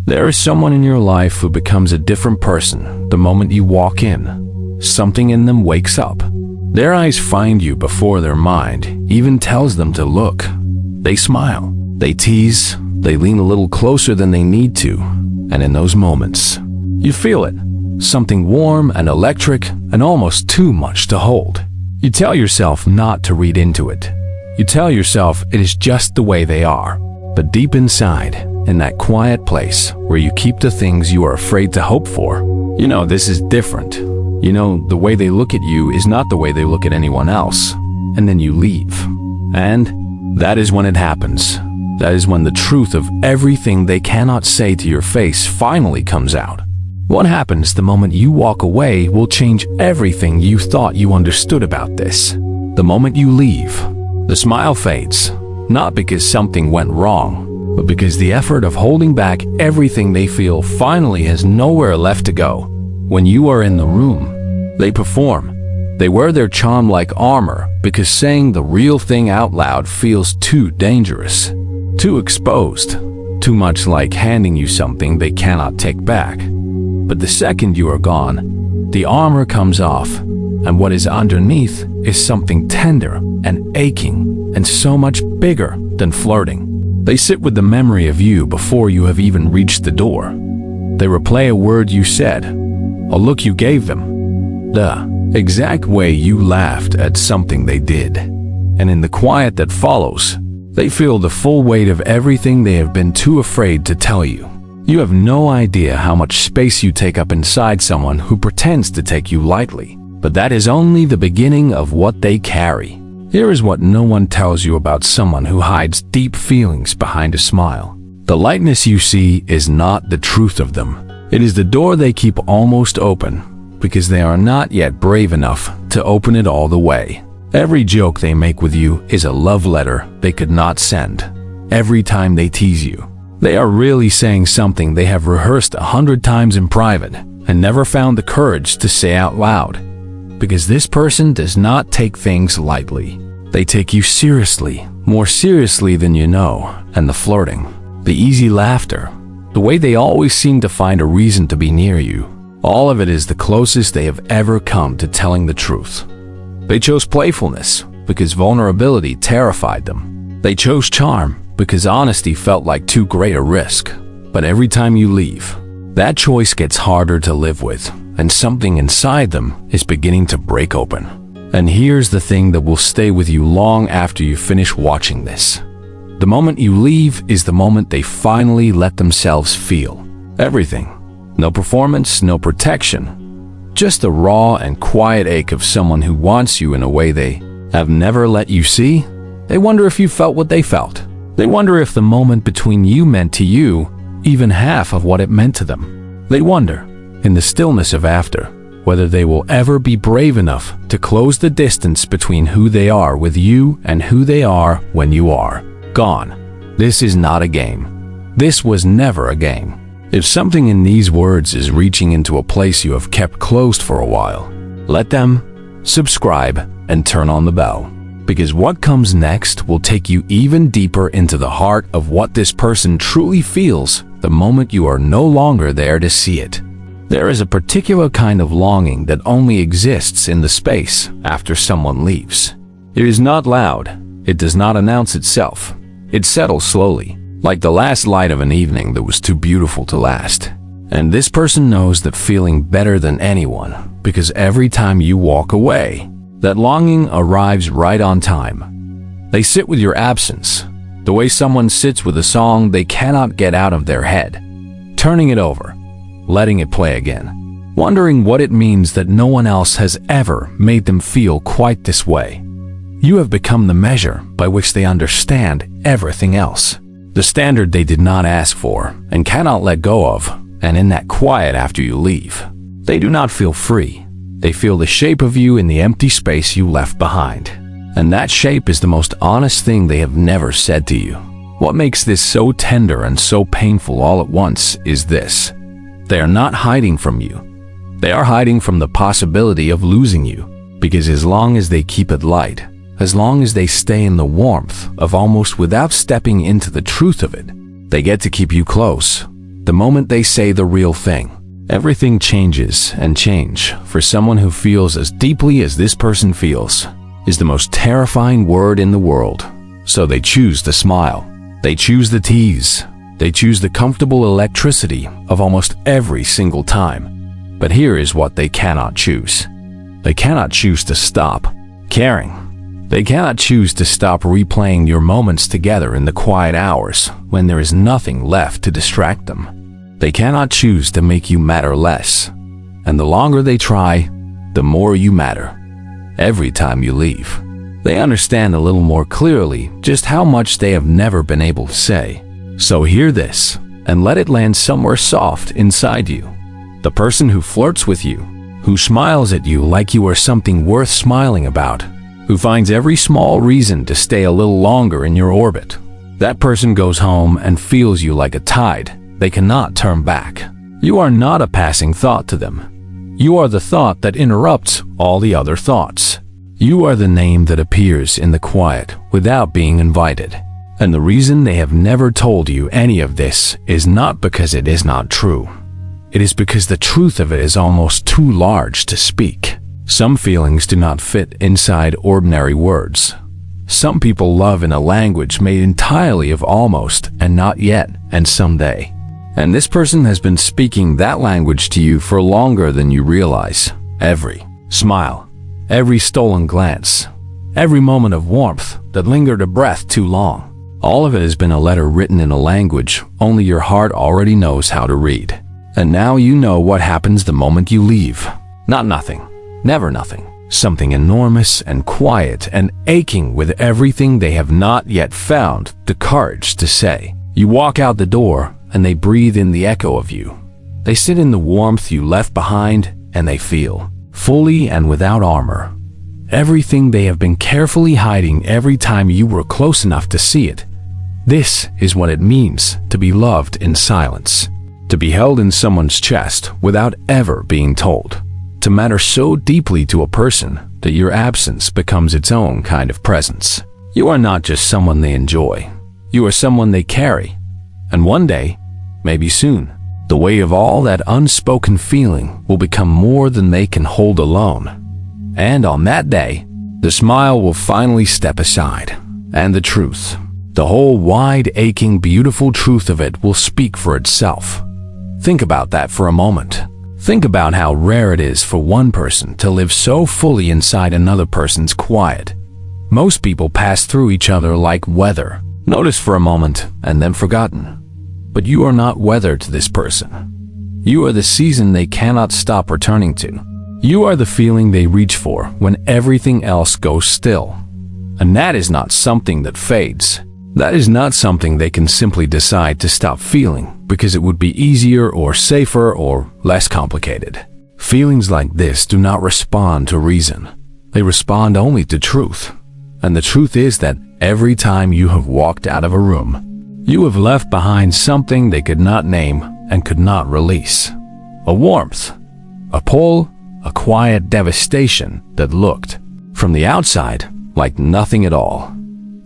There is someone in your life who becomes a different person the moment you walk in. Something in them wakes up. Their eyes find you before their mind even tells them to look. They smile, they tease, they lean a little closer than they need to, and in those moments, you feel it. Something warm and electric and almost too much to hold. You tell yourself not to read into it. You tell yourself it is just the way they are. But deep inside, in that quiet place where you keep the things you are afraid to hope for, you know this is different. You know the way they look at you is not the way they look at anyone else. And then you leave. And that is when it happens. That is when the truth of everything they cannot say to your face finally comes out. What happens the moment you walk away will change everything you thought you understood about this. The moment you leave, the smile fades, not because something went wrong, but because the effort of holding back everything they feel finally has nowhere left to go. When you are in the room, they perform. They wear their charm like armor because saying the real thing out loud feels too dangerous, too exposed, too much like handing you something they cannot take back. But the second you are gone, the armor comes off, and what is underneath is something tender and aching and so much bigger than flirting. They sit with the memory of you before you have even reached the door. They replay a word you said, a look you gave them, the exact way you laughed at something they did. And in the quiet that follows, they feel the full weight of everything they have been too afraid to tell you. You have no idea how much space you take up inside someone who pretends to take you lightly. But that is only the beginning of what they carry. Here is what no one tells you about someone who hides deep feelings behind a smile. The lightness you see is not the truth of them. It is the door they keep almost open because they are not yet brave enough to open it all the way. Every joke they make with you is a love letter they could not send. Every time they tease you, they are really saying something they have rehearsed 100 times in private and never found the courage to say out loud. Because this person does not take things lightly. They take you seriously, more seriously than you know, and the flirting, the easy laughter, the way they always seem to find a reason to be near you. All of it is the closest they have ever come to telling the truth. They chose playfulness because vulnerability terrified them. They chose charm because honesty felt like too great a risk. But every time you leave, that choice gets harder to live with, and something inside them is beginning to break open. And here's the thing that will stay with you long after you finish watching this. The moment you leave is the moment they finally let themselves feel everything. No performance, no protection. Just the raw and quiet ache of someone who wants you in a way they have never let you see. They wonder if you felt what they felt. They wonder if the moment between you meant to you even half of what it meant to them. They wonder, in the stillness of after, whether they will ever be brave enough to close the distance between who they are with you and who they are when you are gone. This is not a game. This was never a game. If something in these words is reaching into a place you have kept closed for a while, let them subscribe and turn on the bell. Because what comes next will take you even deeper into the heart of what this person truly feels the moment you are no longer there to see it. There is a particular kind of longing that only exists in the space after someone leaves. It is not loud. It does not announce itself. It settles slowly, like the last light of an evening that was too beautiful to last. And this person knows that feeling better than anyone, because every time you walk away, that longing arrives right on time. They sit with your absence, the way someone sits with a song they cannot get out of their head, turning it over, letting it play again, wondering what it means that no one else has ever made them feel quite this way. You have become the measure by which they understand everything else, the standard they did not ask for and cannot let go of. And in that quiet after you leave, they do not feel free. They feel the shape of you in the empty space you left behind. And that shape is the most honest thing they have never said to you. What makes this so tender and so painful all at once is this. They are not hiding from you. They are hiding from the possibility of losing you. Because as long as they keep it light, as long as they stay in the warmth of almost without stepping into the truth of it, they get to keep you close. the moment they say the real thing. Everything changes, and change, for someone who feels as deeply as this person feels, is the most terrifying word in the world. So they choose the smile. They choose the tease. They choose the comfortable electricity of almost every single time. But here is what they cannot choose. They cannot choose to stop caring. They cannot choose to stop replaying your moments together in the quiet hours when there is nothing left to distract them. They cannot choose to make you matter less. And the longer they try, the more you matter. Every time you leave, they understand a little more clearly just how much they have never been able to say. So hear this, and let it land somewhere soft inside you. The person who flirts with you, who smiles at you like you are something worth smiling about, who finds every small reason to stay a little longer in your orbit. That person goes home and feels you like a tide they cannot turn back. You are not a passing thought to them. You are the thought that interrupts all the other thoughts. You are the name that appears in the quiet without being invited. And the reason they have never told you any of this is not because it is not true. It is because the truth of it is almost too large to speak. Some feelings do not fit inside ordinary words. Some people love in a language made entirely of almost and not yet and someday. And this person has been speaking that language to you for longer than you realize. Every smile, every stolen glance, every moment of warmth that lingered a breath too long. All of it has been a letter written in a language only your heart already knows how to read. And now you know what happens the moment you leave. Not nothing, never nothing. Something enormous and quiet and aching with everything they have not yet found the courage to say. You walk out the door and they breathe in the echo of you. They sit in the warmth you left behind and they feel, fully and without armor, everything they have been carefully hiding every time you were close enough to see it. This is what it means to be loved in silence, to be held in someone's chest without ever being told, to matter so deeply to a person that your absence becomes its own kind of presence. You are not just someone they enjoy. You are someone they carry. And one day, maybe soon, the weight of all that unspoken feeling will become more than they can hold alone. And on that day, the smile will finally step aside, and the truth, the whole wide, aching, beautiful truth of it will speak for itself. Think about that for a moment. Think about how rare it is for one person to live so fully inside another person's quiet. Most people pass through each other like weather, noticed for a moment and then forgotten. But you are not weather to this person. You are the season they cannot stop returning to. You are the feeling they reach for when everything else goes still. And that is not something that fades. That is not something they can simply decide to stop feeling because it would be easier or safer or less complicated. Feelings like this do not respond to reason. They respond only to truth. And the truth is that every time you have walked out of a room, you have left behind something they could not name and could not release. A warmth, a pull, a quiet devastation that looked, from the outside, like nothing at all.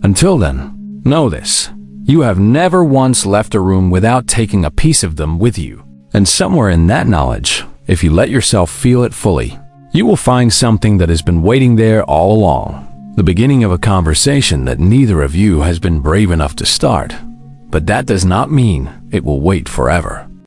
Until then, know this. You have never once left a room without taking a piece of them with you. And somewhere in that knowledge, if you let yourself feel it fully, you will find something that has been waiting there all along. The beginning of a conversation that neither of you has been brave enough to start. But that does not mean it will wait forever.